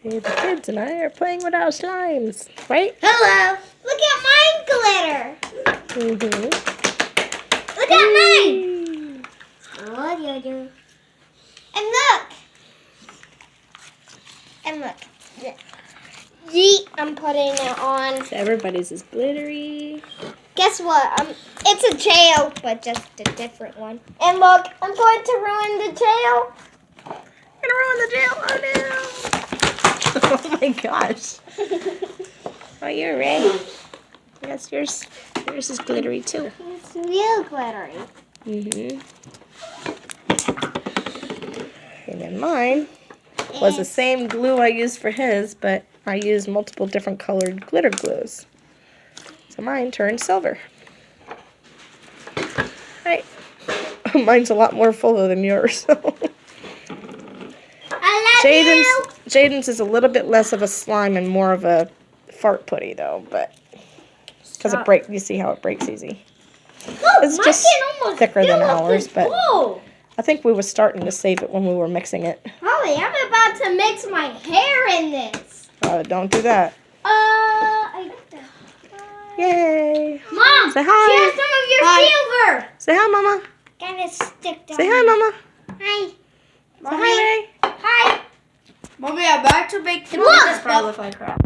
Hey, the kids and I are playing with our slimes, right? Hello. Look at my glitter. Mm-hmm. Look at mine. Oh, yeah. And look. Yeet, I'm putting it on. So everybody's is glittery. Guess what? It's a tail, but just a different one. And look, I'm going to ruin the tail. Gonna ruin the jail. Oh no! Oh my gosh. Oh, you're ready. Yes, yours is glittery too. It's real glittery. Mm-hmm. And then mine was the same glue I used for his, but I used multiple different colored glitter glues. So mine turned silver. Right. Mine's a lot more fuller than yours. I love you. Jaden's is a little bit less of a slime and more of a fart putty though, but because it breaks, you see how it breaks easy. Look, It's just thicker than ours, but bowl. I think we were starting to save it when we were mixing it. Holly, I'm about to mix my hair in this. Don't do that. I got that. Yay! Mom, Say hi. share some of your silver. Say hi, Mama. Gonna stick down. Say hi, Mama. Hi. Say hi, Ray. Hi. Mommy, I'm about to make the Look. this probably look like crap.